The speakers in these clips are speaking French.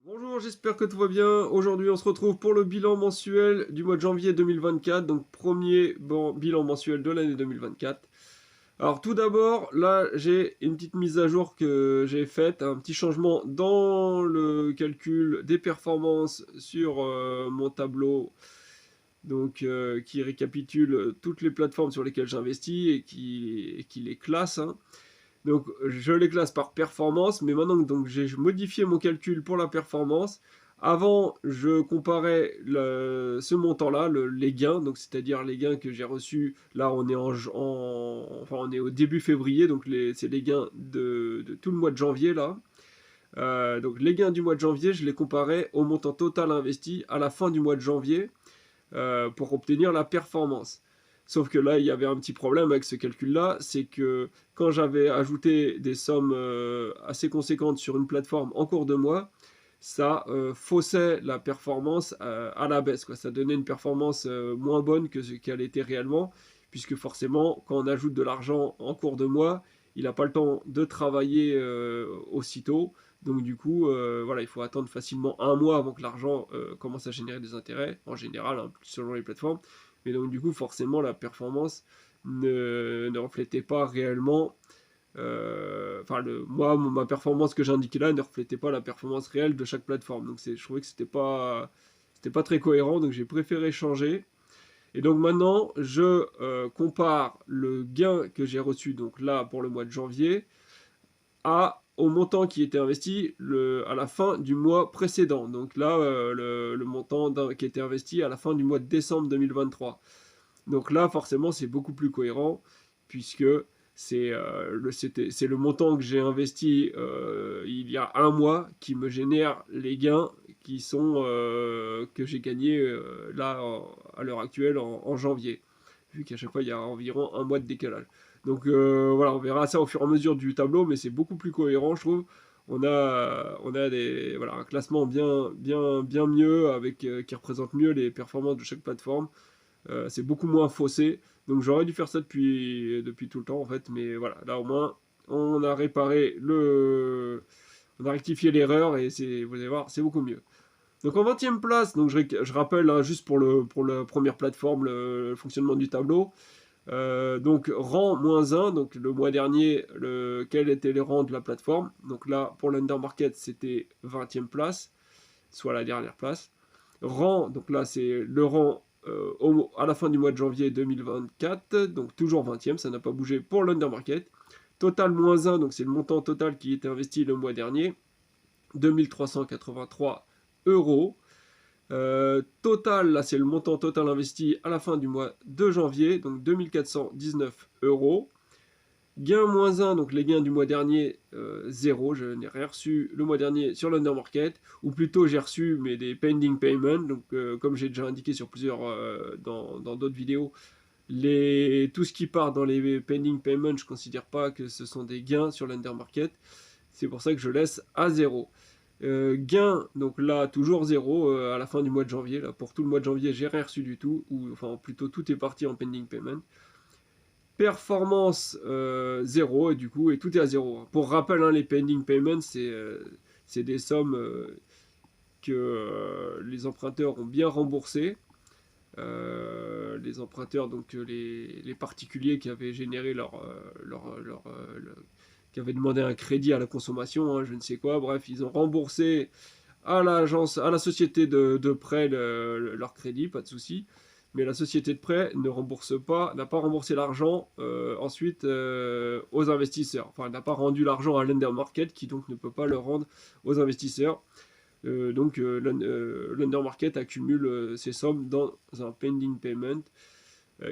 Bonjour, j'espère que tout va bien. Aujourd'hui, on se retrouve pour le bilan mensuel du mois de janvier 2024, donc premier bilan mensuel de l'année 2024. Alors tout d'abord, là, j'ai une petite mise à jour que j'ai faite, un petit changement dans le calcul des performances sur mon tableau, donc qui récapitule toutes les plateformes sur lesquelles j'investis et qui les classe, hein. Donc je les classe par performance, mais maintenant donc j'ai modifié mon calcul pour la performance. Avant, je comparais ce montant-là, les gains, donc c'est-à-dire les gains que j'ai reçus. Là, on est enfin, on est au début février, donc c'est les gains de tout le mois de janvier là. Donc les gains du mois de janvier, je les comparais au montant total investi à la fin du mois de janvier pour obtenir la performance. Sauf que là, il y avait un petit problème avec ce calcul-là, c'est que quand j'avais ajouté des sommes assez conséquentes sur une plateforme en cours de mois, ça faussait la performance à la baisse, quoi. Ça donnait une performance moins bonne que ce qu'elle était réellement, puisque forcément, quand on ajoute de l'argent en cours de mois, il n'a pas le temps de travailler aussitôt. Donc du coup, voilà, il faut attendre facilement un mois avant que l'argent commence à générer des intérêts, en général, hein, selon les plateformes. Mais donc du coup, forcément, la performance ne reflétait pas réellement. Enfin, moi, ma performance que j'ai indiquée là ne reflétait pas la performance réelle de chaque plateforme. Donc je trouvais que c'était pas très cohérent, donc j'ai préféré changer. Et donc maintenant, je compare le gain que j'ai reçu donc là pour le mois de janvier au montant qui était investi à la fin du mois précédent. Donc là, le montant qui était investi à la fin du mois de décembre 2023. Donc là, forcément, c'est beaucoup plus cohérent, puisque c'est le montant que j'ai investi il y a un mois qui me génère les gains que j'ai gagnés là, à l'heure actuelle, en janvier, vu qu'à chaque fois, il y a environ un mois de décalage. Donc voilà, on verra ça au fur et à mesure du tableau, mais c'est beaucoup plus cohérent, je trouve. On a un classement bien mieux, qui représente mieux les performances de chaque plateforme. C'est beaucoup moins faussé. Donc j'aurais dû faire ça depuis tout le temps en fait. Mais voilà, là au moins, on a on a rectifié l'erreur et vous allez voir, c'est beaucoup mieux. Donc en 20e place, donc je rappelle hein, juste pour la première plateforme le fonctionnement du tableau. Donc rang -1, donc le mois dernier, quel était les rangs de la plateforme. Donc là, pour l'undermarket, c'était 20e place, soit la dernière place. Rang, donc là c'est le rang à la fin du mois de janvier 2024, donc toujours 20e, ça n'a pas bougé pour l'undermarket. Total -1, donc c'est le montant total qui était investi le mois dernier, 2383 euros. Total, là c'est le montant total investi à la fin du mois de janvier, donc 2419 euros. Gain -1, donc les gains du mois dernier, 0, je n'ai rien reçu le mois dernier sur l'undermarket, ou plutôt j'ai reçu mais des pending payments, donc comme j'ai déjà indiqué sur dans d'autres vidéos, tout ce qui part dans les pending payments, je ne considère pas que ce sont des gains sur l'undermarket, c'est pour ça que je laisse à 0. Gain, donc là toujours 0 à la fin du mois de janvier, là pour tout le mois de janvier j'ai rien reçu du tout, ou enfin plutôt tout est parti en pending payment. Performance 0 et du coup et tout est à 0. Pour rappel, hein, les pending payments c'est des sommes que les emprunteurs ont bien remboursées. Les emprunteurs, donc les particuliers qui avaient généré qui avaient demandé un crédit à la consommation, hein, je ne sais quoi, bref, ils ont remboursé à la société de prêt leur crédit, pas de souci. Mais la société de prêt n'a pas remboursé l'argent ensuite aux investisseurs. Enfin, elle n'a pas rendu l'argent à l'undermarket qui donc ne peut pas le rendre aux investisseurs. L'undermarket accumule ces sommes dans un pending payment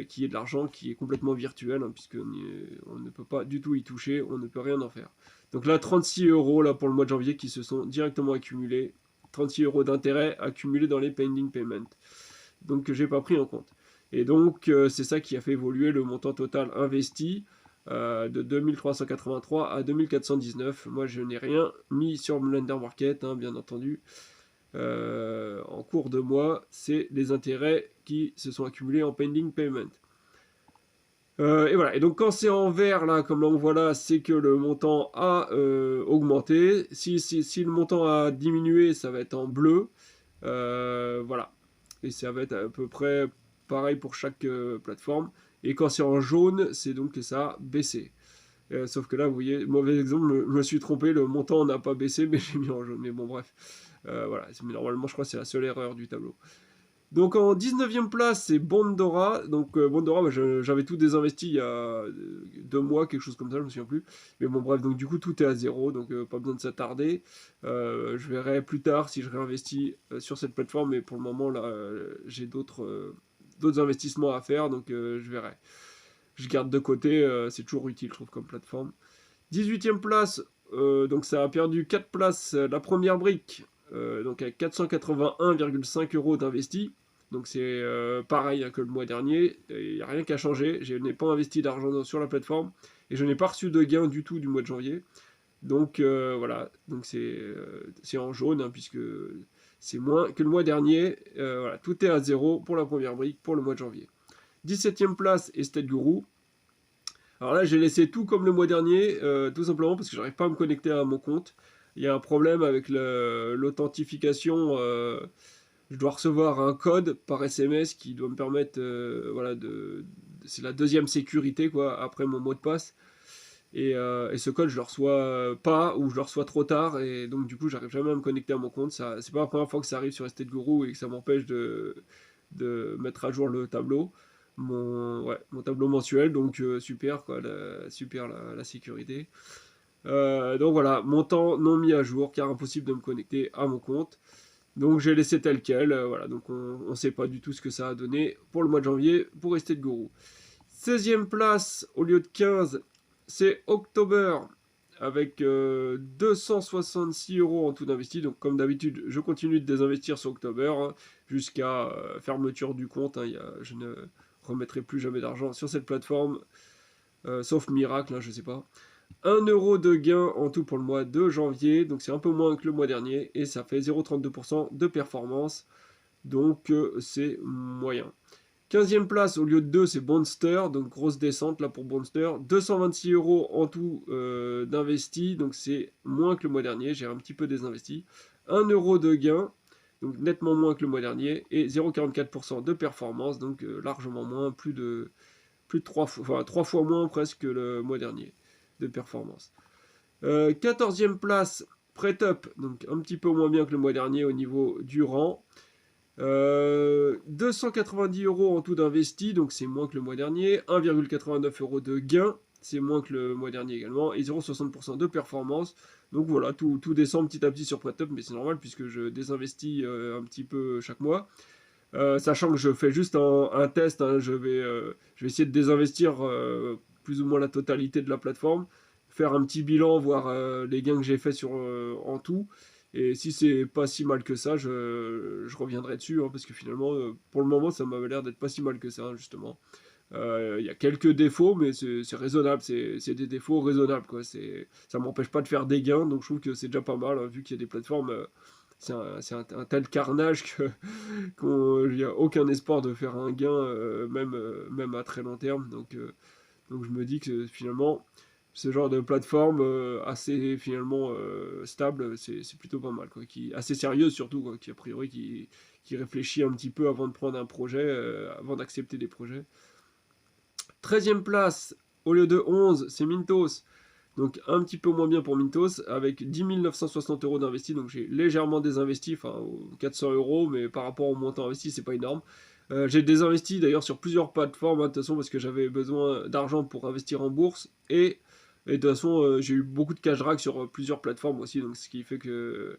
qui est de l'argent qui est complètement virtuel, hein, puisqu'on ne peut pas du tout y toucher, on ne peut rien en faire. Donc là, 36 euros là, pour le mois de janvier qui se sont directement accumulés. 36 euros d'intérêt accumulés dans les pending payments. Donc que j'ai pas pris en compte. Et donc c'est ça qui a fait évoluer le montant total investi de 2383 à 2419. Moi je n'ai rien mis sur Blender Market, hein, bien entendu. En cours de mois, c'est les intérêts qui se sont accumulés en pending payment. Et voilà, et donc quand c'est en vert, là, comme là on voit là, c'est que le montant a augmenté. Si le montant a diminué, ça va être en bleu. Voilà. Et ça va être à peu près pareil pour chaque plateforme. Et quand c'est en jaune, c'est donc que ça a baissé. Sauf que là, vous voyez, mauvais exemple, je me suis trompé, le montant n'a pas baissé, mais j'ai mis en jaune. Mais bon, bref. Voilà, mais normalement, je crois que c'est la seule erreur du tableau. Donc en 19e place, c'est Bondora. Donc Bondora, bah, j'avais tout désinvesti il y a 2 mois, quelque chose comme ça, je me souviens plus. Mais bon, bref, donc du coup, tout est à zéro, donc pas besoin de s'attarder. Je verrai plus tard si je réinvestis sur cette plateforme, mais pour le moment, là, j'ai d'autres investissements à faire, donc je verrai. Je garde de côté, c'est toujours utile, je trouve, comme plateforme. 18e place, donc ça a perdu 4 places, la première brique, donc avec 481,5 euros d'investi. Donc c'est pareil que le mois dernier, il n'y a rien qui a changé, je n'ai pas investi d'argent sur la plateforme et je n'ai pas reçu de gain du tout du mois de janvier. Donc voilà, donc c'est en jaune hein, puisque c'est moins que le mois dernier. Voilà, tout est à zéro pour la première brique pour le mois de janvier. 17e place, Estate Guru. Alors là, j'ai laissé tout comme le mois dernier, tout simplement parce que j'arrive pas à me connecter à mon compte. Il y a un problème avec l'authentification. Je dois recevoir un code par SMS qui doit me permettre, voilà, c'est la deuxième sécurité quoi après mon mot de passe. Et ce code, je le reçois pas ou je le reçois trop tard et donc du coup, j'arrive jamais à me connecter à mon compte. Ça, c'est pas la première fois que ça arrive sur Estate Guru et que ça m'empêche de mettre à jour le tableau, mon tableau mensuel, donc super quoi, super la sécurité. Donc voilà, montant non mis à jour, car impossible de me connecter à mon compte. Donc j'ai laissé tel quel, voilà, donc on ne sait pas du tout ce que ça a donné pour le mois de janvier pour Estate Guru. 16e place au lieu de 15, c'est October avec 266 euros en tout d'investi. Donc comme d'habitude, je continue de désinvestir sur October hein, jusqu'à fermeture du compte. Hein, je ne remettrai plus jamais d'argent sur cette plateforme, sauf miracle, hein, je sais pas. 1 euro de gain en tout pour le mois de janvier, donc c'est un peu moins que le mois dernier, et ça fait 0,32% de performance, donc c'est moyen. 15e place au lieu de 2, c'est Bonster, donc grosse descente là pour Bonster. 226 euros en tout d'investi, donc c'est moins que le mois dernier, j'ai un petit peu désinvesti. 1 euro de gain, donc nettement moins que le mois dernier, et 0,44% de performance, donc largement moins, plus de 3 fois, enfin, 3 fois moins presque que le mois dernier de performance. 14e place, Prêt-up, donc un petit peu moins bien que le mois dernier au niveau du rang. 290 euros en tout d'investi, donc c'est moins que le mois dernier. 1,89 euros de gain, c'est moins que le mois dernier également. Et 0,60% de performance. Donc voilà, tout descend petit à petit sur Prêt-up, mais c'est normal puisque je désinvestis un petit peu chaque mois. Sachant que je fais juste un test, hein, je vais essayer de désinvestir plus ou moins la totalité de la plateforme, faire un petit bilan, voir les gains que j'ai fait en tout. Et si c'est pas si mal que ça, je reviendrai dessus, hein, parce que finalement, pour le moment, ça m'avait l'air d'être pas si mal que ça, justement. Il y a quelques défauts, mais c'est raisonnable, c'est des défauts raisonnables, quoi. Ça m'empêche pas de faire des gains, donc je trouve que c'est déjà pas mal, hein, vu qu'il y a des plateformes, c'est un tel carnage qu'il n'y a aucun espoir de faire un gain, même à très long terme. Donc je me dis que finalement, ce genre de plateforme assez finalement stable, c'est plutôt pas mal, quoi, assez sérieuse surtout, quoi, qui a priori qui réfléchit un petit peu avant de prendre un projet, avant d'accepter des projets. 13e place, au lieu de 11, c'est Mintos. Donc un petit peu moins bien pour Mintos, avec 10 960 euros d'investi. Donc j'ai légèrement désinvesti, enfin 400 euros, mais par rapport au montant investi, c'est pas énorme. J'ai désinvesti d'ailleurs sur plusieurs plateformes, hein, de toute façon, parce que j'avais besoin d'argent pour investir en bourse. Et de toute façon, j'ai eu beaucoup de cash drag sur plusieurs plateformes aussi, donc ce qui fait que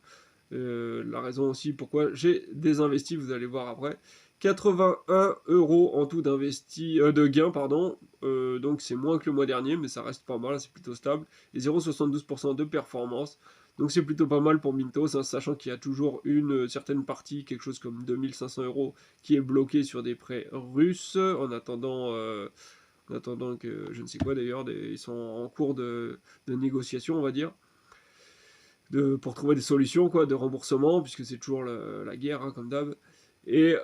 la raison aussi pourquoi j'ai désinvesti, vous allez voir après. 81 euros en tout de gains, pardon. Donc c'est moins que le mois dernier, mais ça reste pas mal, c'est plutôt stable. Et 0,72% de performance. Donc c'est plutôt pas mal pour Mintos, hein, sachant qu'il y a toujours une certaine partie, quelque chose comme 2500 euros, qui est bloqué sur des prêts russes, en attendant que je ne sais quoi d'ailleurs, ils sont en cours de négociation, on va dire pour trouver des solutions quoi, de remboursement, puisque c'est toujours la guerre, hein, comme d'hab. Et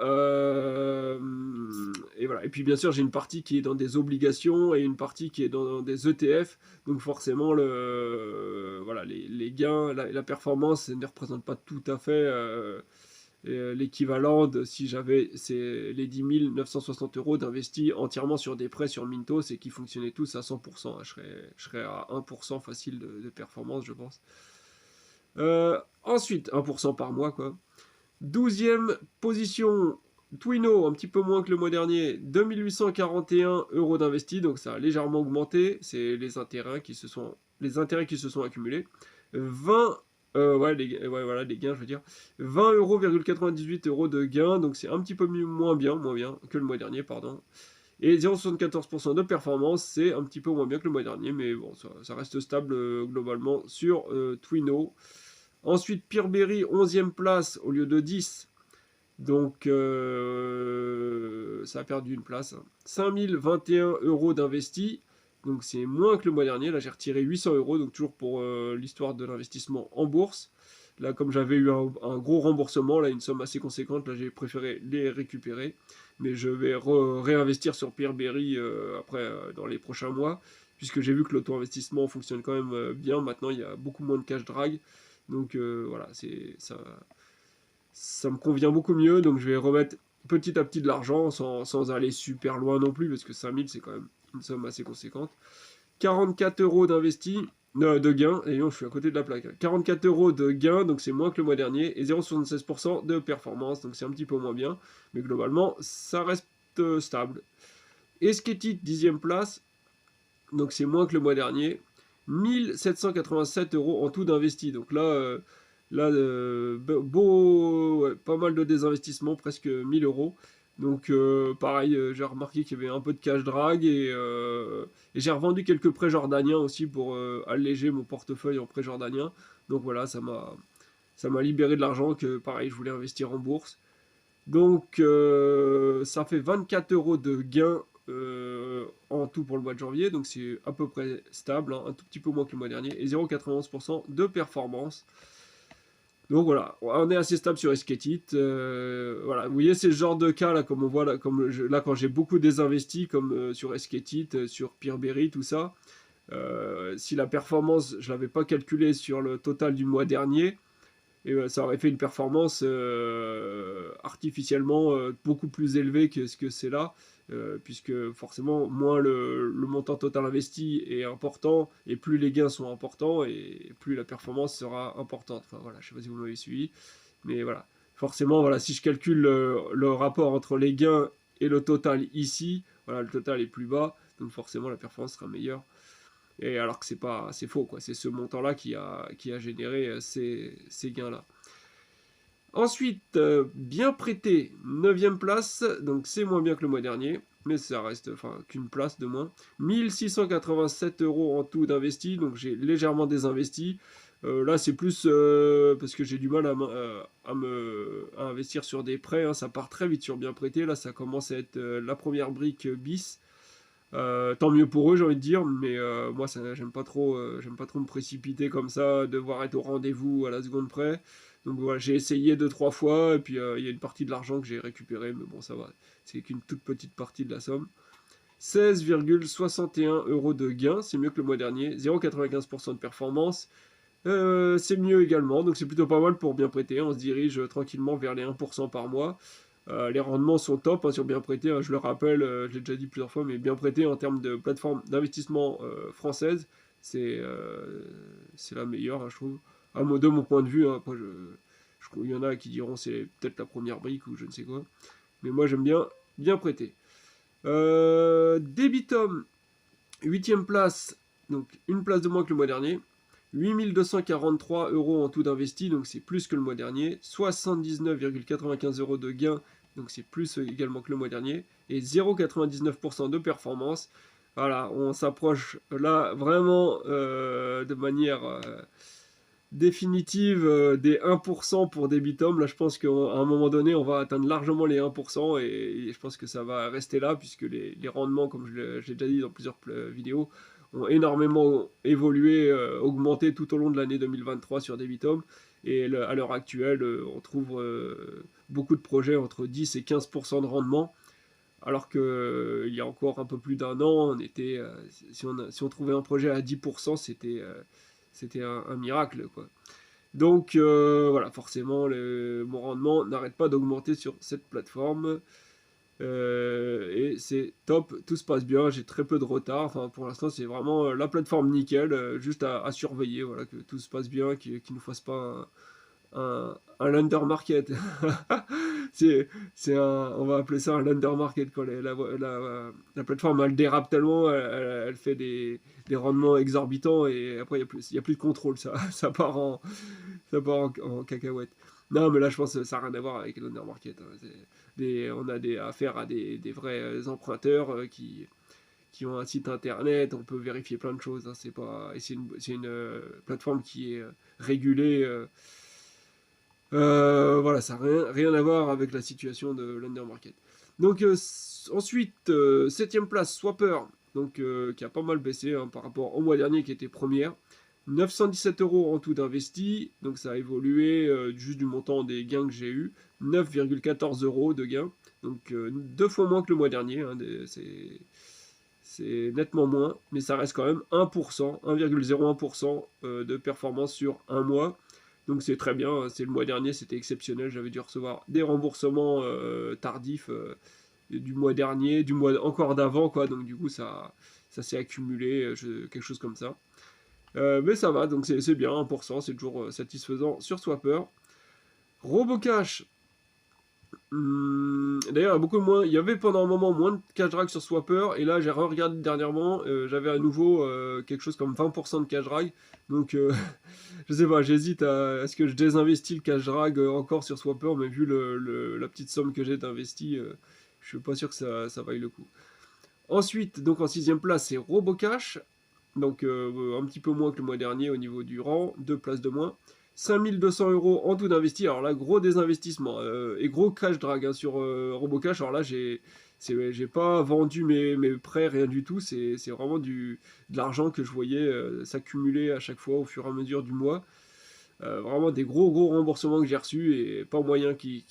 voilà. Et puis bien sûr, j'ai une partie qui est dans des obligations et une partie qui est dans des ETF. Donc forcément, voilà, les gains, la performance ne représente pas tout à fait l'équivalent de si j'avais les 10 960 euros d'investis entièrement sur des prêts sur Mintos et qui fonctionnaient tous à 100%. Je serais à 1% facile de performance, je pense. Ensuite, 1% par mois, quoi. 12e position, Twino, un petit peu moins que le mois dernier, 2841 euros d'investis, donc ça a légèrement augmenté, c'est les intérêts qui se sont accumulés. 20, voilà, les gains, je veux dire, 20,98 euros de gains, donc c'est un petit peu moins bien que le mois dernier, pardon. Et 0,74% de performance, c'est un petit peu moins bien que le mois dernier, mais bon, ça reste stable globalement sur Twino. Ensuite, Peerberry, 11e place au lieu de 10. Donc, ça a perdu une place. 5021 euros d'investis. Donc, c'est moins que le mois dernier. Là, j'ai retiré 800 euros. Donc, toujours pour l'histoire de l'investissement en bourse. Là, comme j'avais eu un gros remboursement, là, une somme assez conséquente, là, j'ai préféré les récupérer. Mais je vais réinvestir sur Peerberry après, dans les prochains mois. Puisque j'ai vu que l'auto-investissement fonctionne quand même bien. Maintenant, il y a beaucoup moins de cash drag. Donc voilà, ça me convient beaucoup mieux. Donc je vais remettre petit à petit de l'argent sans aller super loin non plus, parce que 5000 c'est quand même une somme assez conséquente. 44 euros d'investi, de gains, et non, je suis à côté de la plaque. 44 euros de gains, donc c'est moins que le mois dernier, et 0,76% de performance, donc c'est un petit peu moins bien, mais globalement, ça reste stable. Esketit, 10e place, donc c'est moins que le mois dernier. 1787 euros en tout d'investi. Donc là, pas mal de désinvestissement, presque 1000 euros. Donc pareil, j'ai remarqué qu'il y avait un peu de cash drag et j'ai revendu quelques prêts jordaniens aussi pour alléger mon portefeuille en prêts jordaniens. Donc voilà, ça m'a libéré de l'argent que pareil, je voulais investir en bourse. Donc ça fait 24 euros de gain en tout pour le mois de janvier, donc c'est à peu près stable, hein, un tout petit peu moins que le mois dernier, et 0,91% de performance. Donc voilà, on est assez stable sur Esketit. Voilà, vous voyez, c'est le genre de cas là, comme on voit là, là quand j'ai beaucoup désinvesti, comme sur Esketit, sur Peerberry, tout ça. Si la performance, je l'avais pas calculé sur le total du mois dernier, et ça aurait fait une performance artificiellement beaucoup plus élevée que ce que c'est là, puisque forcément, moins le montant total investi est important, et plus les gains sont importants, et plus la performance sera importante. Enfin voilà, je sais pas si vous m'avez suivi, mais voilà. Forcément, voilà, si je calcule le rapport entre les gains et le total ici, voilà, le total est plus bas, donc forcément la performance sera meilleure. Et alors que c'est faux, quoi. C'est ce montant-là qui a généré ces gains-là. Ensuite, bien prêté, 9e place, donc c'est moins bien que le mois dernier, mais ça reste, enfin, qu'une place de moins. 1687 euros en tout d'investi, donc j'ai légèrement désinvesti. Là, c'est plus parce que j'ai du mal à investir sur des prêts, hein. Ça part très vite sur bien prêté. Là, ça commence à être la première brique bis. Tant mieux pour eux, j'ai envie de dire, mais moi, j'aime pas trop me précipiter comme ça, devoir être au rendez-vous à la seconde près. Donc voilà, j'ai essayé 2-3 fois, et puis il y a une partie de l'argent que j'ai récupéré, mais bon, ça va, c'est qu'une toute petite partie de la somme. 16,61 euros de gain, c'est mieux que le mois dernier, 0,95% de performance. C'est mieux également, donc c'est plutôt pas mal pour bien prêter. On se dirige tranquillement vers les 1% par mois. Les rendements sont top, hein, sur bien prêté, hein, je le rappelle, je l'ai déjà dit plusieurs fois, mais bien prêté en termes de plateforme d'investissement française, c'est la meilleure, hein, je trouve. De mon point de vue, hein. Après, il y en a qui diront c'est peut-être la première brique ou je ne sais quoi, mais moi j'aime bien prêter. Debitum, 8ème place, donc une place de moins que le mois dernier. 8243 euros en tout d'investi, donc c'est plus que le mois dernier. 79,95 euros de gain, donc c'est plus également que le mois dernier. Et 0,99% de performance. Voilà, on s'approche là vraiment de manière définitive des 1% pour Debitum. Là, je pense qu'à un moment donné, on va atteindre largement les 1%, et je pense que ça va rester là, puisque les rendements, comme je l'ai déjà dit dans plusieurs vidéos, ont énormément évolué, augmenté tout au long de l'année 2023 sur Debitum. Et à l'heure actuelle, on trouve beaucoup de projets entre 10 et 15% de rendement. Alors que il y a encore un peu plus d'un an, si on trouvait un projet à 10%, c'était un miracle, quoi. Donc voilà, forcément, mon rendement n'arrête pas d'augmenter sur cette plateforme. Et c'est top, tout se passe bien, j'ai très peu de retard. Enfin, pour l'instant, c'est vraiment la plateforme nickel, juste à surveiller, voilà, que tout se passe bien, qu'il ne nous fasse pas un lender market. c'est, on va appeler ça un lender market quand la plateforme elle dérape tellement, elle fait des rendements exorbitants et après il y a plus de contrôle, ça part en cacahuète. Non, mais là je pense que ça n'a rien à voir avec le lender market, hein. On a affaire à des vrais emprunteurs qui ont un site internet, on peut vérifier plein de choses, hein. C'est une plateforme qui est régulée. Voilà, ça n'a rien à voir avec la situation de l'undermarket. Donc ensuite, 7ème place, Swapper, donc, qui a pas mal baissé, hein, par rapport au mois dernier qui était première. 917 € en tout d'investi, donc ça a évolué juste du montant des gains que j'ai eu. 9,14 € de gains, donc 2 fois moins que le mois dernier, hein, c'est nettement moins, mais ça reste quand même 1%, 1,01% de performance sur un mois. Donc c'est très bien, c'est le mois dernier, c'était exceptionnel, j'avais dû recevoir des remboursements tardifs du mois dernier, du mois encore d'avant, quoi, donc du coup ça s'est accumulé, quelque chose comme ça. Mais ça va, donc c'est bien, 1%, c'est toujours satisfaisant sur Swapper. Robocash, d'ailleurs, il y avait pendant un moment moins de cash drag sur Swapper, et là j'ai regardé dernièrement, j'avais à nouveau quelque chose comme 20% de cash drag, donc je sais pas, j'hésite à ce que je désinvestis le cash drag encore sur Swapper, mais vu la petite somme que j'ai d'investi, je suis pas sûr que ça vaille le coup. Ensuite, donc en 6ème place, c'est Robocash, donc un petit peu moins que le mois dernier au niveau du rang, 2 places de moins. 5200 € en tout d'investi. Alors là, gros désinvestissement et gros cash drag, hein, sur Robocash. Alors là, j'ai pas vendu mes prêts, rien du tout. C'est vraiment de l'argent que je voyais s'accumuler à chaque fois au fur et à mesure du mois. Vraiment des gros remboursements que j'ai reçus et pas moyen qui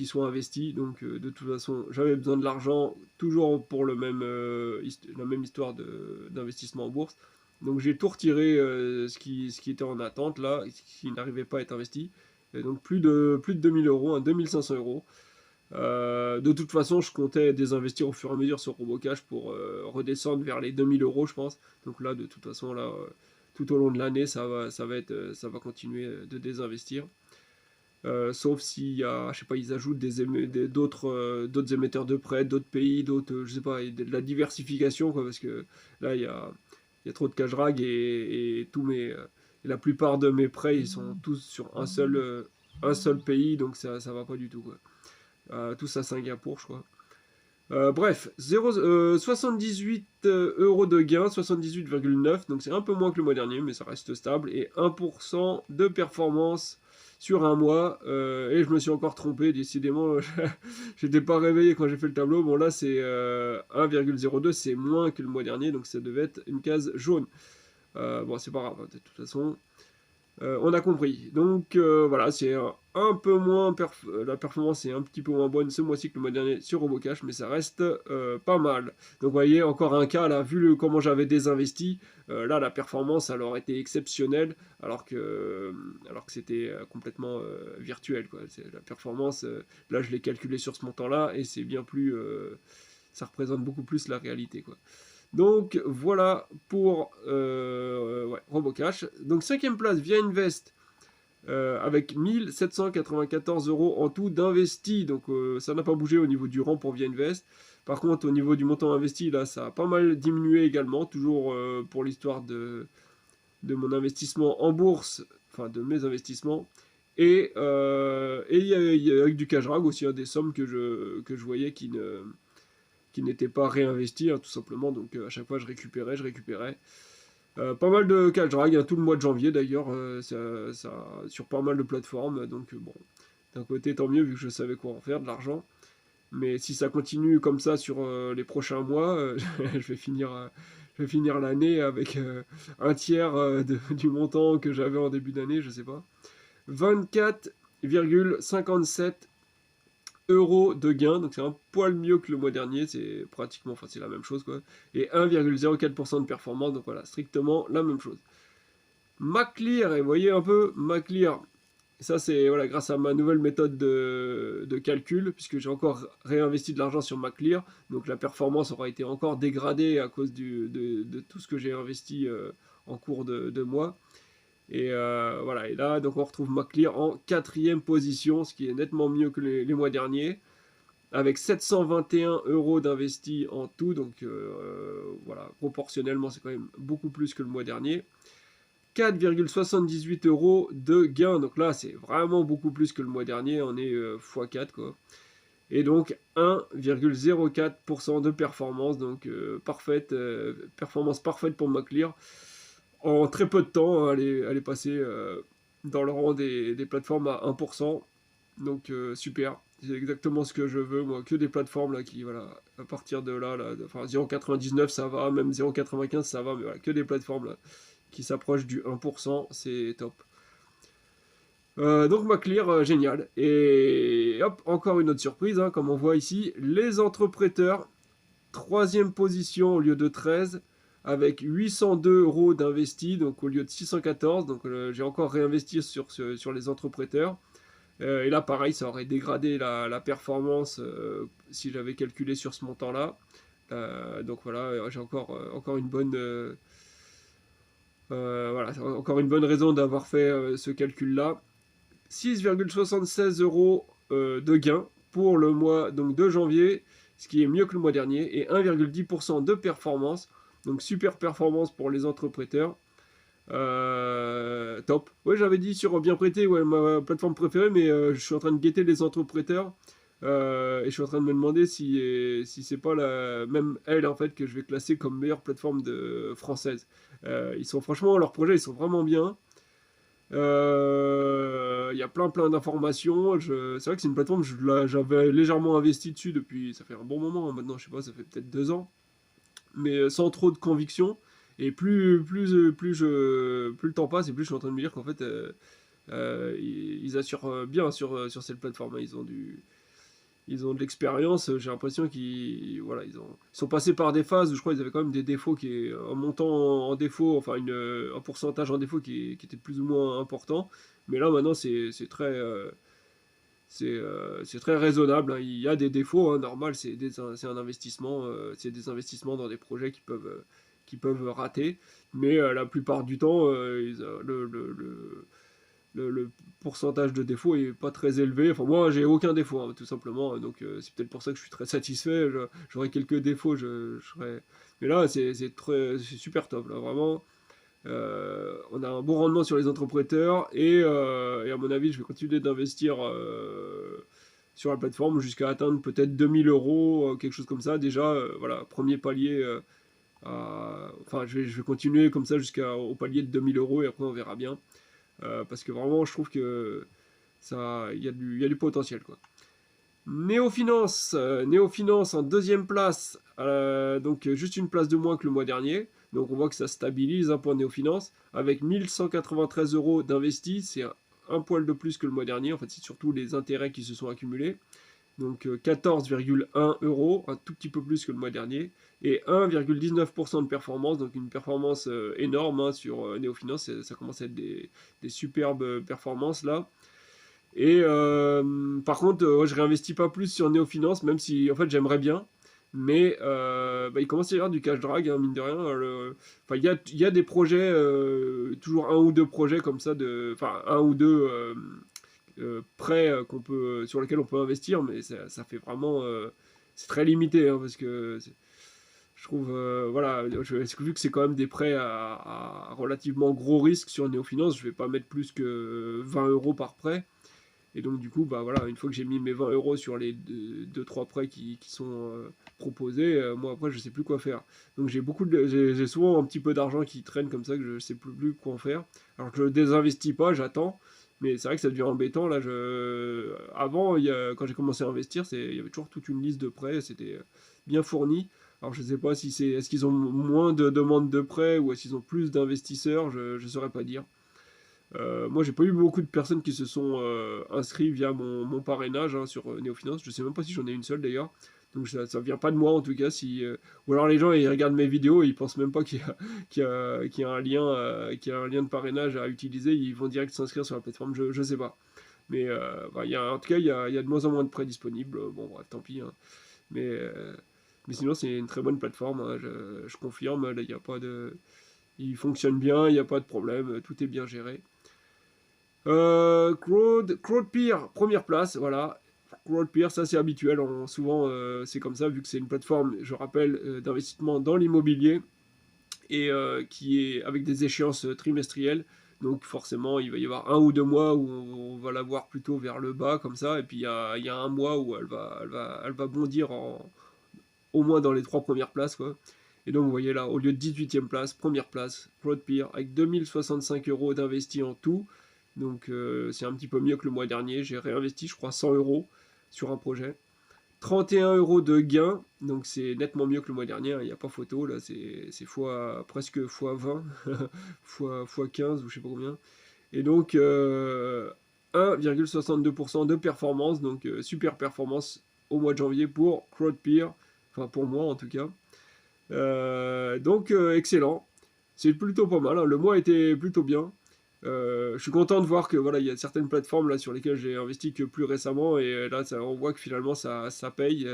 soient investis. Donc de toute façon, j'avais besoin de l'argent, toujours pour la même histoire d'investissement en bourse. Donc j'ai tout retiré, ce qui était en attente là, ce qui n'arrivait pas à être investi. Et donc plus de 2000 €, hein, 2500 €. De toute façon, je comptais désinvestir au fur et à mesure sur Robocash pour redescendre vers les 2000 €, je pense. Donc là, de toute façon, là, tout au long de l'année, ça va continuer de désinvestir. Sauf s'il y a, je sais pas, ils ajoutent d'autres émetteurs de prêts, d'autres pays, je sais pas, de la diversification, quoi, parce que là, il y a trop de cash drag et la plupart de mes prêts, ils sont tous sur un seul pays, donc ça va pas du tout, quoi. Tous à Singapour, je crois. Bref, 78 € de gain, 78,9, donc c'est un peu moins que le mois dernier, mais ça reste stable, et 1% de performance sur un mois, et je me suis encore trompé, décidément, j'étais pas réveillé quand j'ai fait le tableau. Bon là c'est 1,02, c'est moins que le mois dernier, donc ça devait être une case jaune. Bon, c'est pas grave, hein, de toute façon. On a compris. Donc voilà, c'est un peu moins la performance est un petit peu moins bonne ce mois-ci que le mois dernier sur Robocash, mais ça reste pas mal. Donc vous voyez, encore un cas là, vu comment j'avais désinvesti, là la performance elle aurait été exceptionnelle, alors que c'était complètement virtuel, quoi. La performance, là je l'ai calculé sur ce montant-là et c'est bien plus, ça représente beaucoup plus la réalité, quoi. Donc voilà pour Robocash. Donc 5ème place, Via Invest, avec 1794 € en tout d'investi. Donc ça n'a pas bougé au niveau du rang pour Via Invest. Par contre, au niveau du montant investi, là, ça a pas mal diminué également, toujours pour l'histoire de mon investissement en bourse, enfin de mes investissements. Et il y a avec du cash drag aussi, hein, des sommes que je voyais qui n'étaient pas réinvesties, hein, tout simplement. Donc à chaque fois, je récupérais. Pas mal de cash drag, hein, tout le mois de janvier d'ailleurs, sur pas mal de plateformes. Donc bon, d'un côté, tant mieux, vu que je savais quoi en faire de l'argent. Mais si ça continue comme ça sur les prochains mois, je vais finir l'année avec un tiers du montant que j'avais en début d'année, je sais pas. 24,57 euros de gain, donc c'est un poil mieux que le mois dernier, c'est pratiquement, enfin c'est la même chose quoi. Et 1,04% de performance, donc voilà, strictement la même chose. Maclear, et vous voyez un peu, Maclear, ça c'est voilà, grâce à ma nouvelle méthode de calcul, puisque j'ai encore réinvesti de l'argent sur Maclear, donc la performance aura été encore dégradée à cause de tout ce que j'ai investi en cours de mois. Et voilà, et là donc on retrouve Maclear en 4e position, ce qui est nettement mieux que les mois derniers, avec 721 euros d'investis en tout, donc voilà, proportionnellement c'est quand même beaucoup plus que le mois dernier. 4,78 euros de gain. Donc là, c'est vraiment beaucoup plus que le mois dernier. On est x4 quoi. Et donc 1,04% de performance. Donc parfaite, performance parfaite pour Maclear. En très peu de temps, elle est passée dans le rang des plateformes à 1%. Donc super. C'est exactement ce que je veux, moi. Que des plateformes là qui, voilà, à partir de là, enfin 0,99 ça va, même 0,95 ça va, mais voilà, que des plateformes là qui s'approche du 1%, c'est top. Donc Maclear, génial. Et hop, encore une autre surprise, hein, comme on voit ici, les entrepreneurs, 3e position au lieu de 13, avec 802 euros d'investis, donc au lieu de 614, donc j'ai encore réinvesti sur les entrepreneurs. Et là, pareil, ça aurait dégradé la performance si j'avais calculé sur ce montant-là. Donc voilà, j'ai encore une bonne... voilà, encore une bonne raison d'avoir fait ce calcul-là. 6,76 euros de gain pour le mois donc, de janvier, ce qui est mieux que le mois dernier, et 1,10% de performance. Donc super performance pour les entrepreneurs. Top. Ouais, j'avais dit sur Bien Prêté, ouais, ma plateforme préférée, mais je suis en train de guetter les entrepreneurs. Et je suis en train de me demander si c'est pas la même elle en fait que je vais classer comme meilleure plateforme française. Ils sont franchement, leurs projets ils sont vraiment bien. Il y a plein d'informations. C'est vrai que c'est une plateforme, j'avais légèrement investi dessus depuis, ça fait un bon moment, hein, maintenant, je sais pas, ça fait peut-être 2 ans, mais sans trop de conviction. Et plus le temps passe, et plus je suis en train de me dire qu'en fait, ils assurent bien sur cette plateforme. Ils ont de l'expérience, j'ai l'impression qu'ils voilà, ils sont passés par des phases où je crois qu'ils avaient quand même des défauts, un montant en défaut, enfin un pourcentage en défaut qui était plus ou moins important. Mais là maintenant c'est très, c'est très raisonnable, hein. Il y a des défauts, hein, normal, c'est un investissement, c'est des investissements dans des projets qui peuvent rater. Mais la plupart du temps, le pourcentage de défauts est pas très élevé. Enfin, moi, j'ai aucun défaut, hein, tout simplement. Donc, c'est peut-être pour ça que je suis très satisfait. J'aurais quelques défauts, je serais. Mais là, c'est super top, là, vraiment. On a un bon rendement sur les entrepreneurs et à mon avis, je vais continuer d'investir sur la plateforme jusqu'à atteindre peut-être 2000 euros, quelque chose comme ça. Déjà, voilà, premier palier. Enfin, je vais continuer comme ça jusqu'au palier de 2000 euros et après, on verra bien. Parce que vraiment, je trouve que il y a du potentiel, quoi. Néofinance, Néofinance en 2e place, donc juste une place de moins que le mois dernier. Donc on voit que ça stabilise, hein, pour Néofinance, avec 1193 euros d'investis, c'est un poil de plus que le mois dernier. En fait, c'est surtout les intérêts qui se sont accumulés. Donc 14,1 euros, un tout petit peu plus que le mois dernier, et 1,19% de performance, donc une performance énorme, hein, sur Néofinance. Ça commence à être des superbes performances là. Et par contre, je réinvestis pas plus sur Néofinance, même si en fait j'aimerais bien. Mais il commence à y avoir du cash drag, hein, mine de rien. Enfin, il y a des projets, toujours un ou deux projets comme ça, enfin un ou deux prêts sur lesquels on peut investir, mais ça fait vraiment. C'est très limité, hein, parce que je trouve, voilà, vu que c'est quand même des prêts à relativement gros risque sur Néofinance, je vais pas mettre plus que 20 euros par prêt. Et donc du coup, bah voilà, une fois que j'ai mis mes 20 euros sur les 2-3 prêts qui sont proposés, moi après je sais plus quoi faire. Donc j'ai souvent un petit peu d'argent qui traîne comme ça que je sais plus quoi en faire. Alors que je désinvestis pas, j'attends. Mais c'est vrai que ça devient embêtant. Là, avant, quand j'ai commencé à investir, il y avait toujours toute une liste de prêts, c'était bien fourni. Alors je ne sais pas si est-ce qu'ils ont moins de demandes de prêts ou est-ce qu'ils ont plus d'investisseurs, je ne saurais pas dire. Moi, j'ai pas eu beaucoup de personnes qui se sont inscrits via mon parrainage hein, sur Néofinance. Je sais même pas si j'en ai une seule d'ailleurs. Donc ça vient pas de moi en tout cas. Ou alors les gens ils regardent mes vidéos et ils pensent même pas qu'il y a un lien, qu'il y a un lien de parrainage à utiliser. Ils vont direct s'inscrire sur la plateforme. Je sais pas. Mais bah, en tout cas, il y a de moins en moins de prêts disponibles. Bon, bref, tant pis. Hein. Mais, euh, mais sinon, c'est une très bonne plateforme. Hein, je confirme. Là, il y a pas de. Il fonctionne bien, il n'y a pas de problème. Tout est bien géré. Crowdpeer, première place, voilà. Crowdpeer, ça c'est habituel, souvent c'est comme ça, vu que c'est une plateforme, je rappelle, d'investissement dans l'immobilier, et qui est avec des échéances trimestrielles. Donc forcément, il va y avoir 1 ou 2 mois où on va la voir plutôt vers le bas, comme ça, et puis il y a un mois où elle va bondir au moins dans les 3 premières places, quoi. Et donc vous voyez là, au lieu de 18e place, première place, Crowdpeer, avec 2065 euros d'investis en tout. Donc c'est un petit peu mieux que le mois dernier. J'ai réinvesti, je crois, 100 euros sur un projet. 31 euros de gain, donc c'est nettement mieux que le mois dernier. Il n'y a pas photo, là c'est presque fois 20, fois 15 ou je sais pas combien. Et donc 1,62% de performance, donc super performance au mois de janvier pour Crowdpeer, enfin pour moi en tout cas. Donc excellent, c'est plutôt pas mal, hein. Le mois était plutôt bien. Je suis content de voir que voilà, il y a certaines plateformes là sur lesquelles j'ai investi que plus récemment et là on voit que finalement ça paye.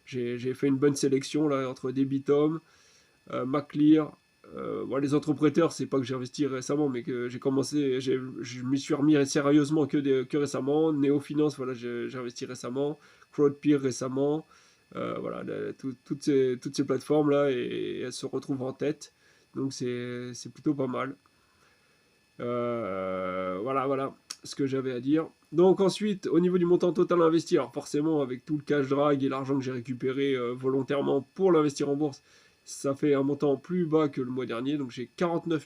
J'ai fait une bonne sélection là entre Debitum, Maclear. Bon, les entrepreneurs, c'est pas que j'ai investi récemment, mais que j'ai commencé, je m'y suis remis sérieusement que récemment. Néofinance, voilà, j'ai investi récemment. Crowdpeer récemment. Voilà, toutes ces plateformes là et elles se retrouvent en tête. Donc c'est plutôt pas mal. Voilà ce que j'avais à dire. Donc ensuite, au niveau du montant total investi, alors forcément avec tout le cash drag et l'argent que j'ai récupéré volontairement pour l'investir en bourse, ça fait un montant plus bas que le mois dernier. Donc j'ai 49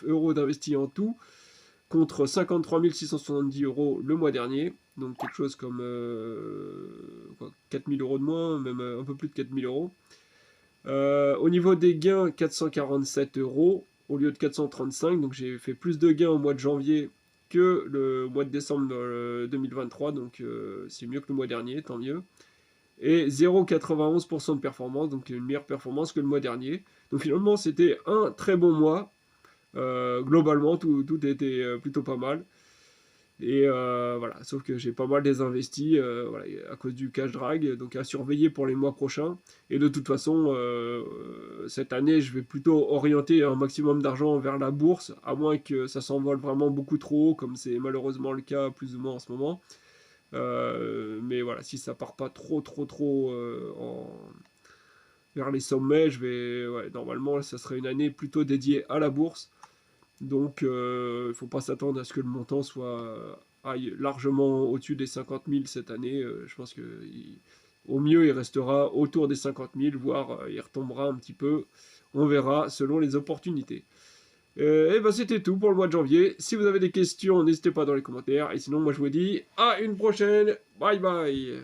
euros d'investis en tout, contre 53 670 euros le mois dernier. Donc quelque chose comme 4 000 euros de moins, même un peu plus de 4 000 euros. Au niveau des gains, 447 euros au lieu de 435. Donc j'ai fait plus de gains au mois de janvier que le mois de décembre 2023. Donc c'est mieux que le mois dernier, tant mieux. Et 0,91% de performance, donc une meilleure performance que le mois dernier. Donc finalement, c'était un très bon mois. Globalement, tout était plutôt pas mal. Et voilà, sauf que j'ai pas mal désinvesti voilà, à cause du cash drag, donc à surveiller pour les mois prochains. Et de toute façon, cette année, je vais plutôt orienter un maximum d'argent vers la bourse, à moins que ça s'envole vraiment beaucoup trop haut, comme c'est malheureusement le cas plus ou moins en ce moment. Mais voilà, si ça part pas trop vers les sommets, ouais, normalement, ça serait une année plutôt dédiée à la bourse. Donc, il ne faut pas s'attendre à ce que le montant aille largement au-dessus des 50 000 cette année. Je pense qu'au mieux, il restera autour des 50 000, voire il retombera un petit peu. On verra selon les opportunités. Et ben c'était tout pour le mois de janvier. Si vous avez des questions, n'hésitez pas dans les commentaires. Et sinon, moi je vous dis à une prochaine. Bye bye.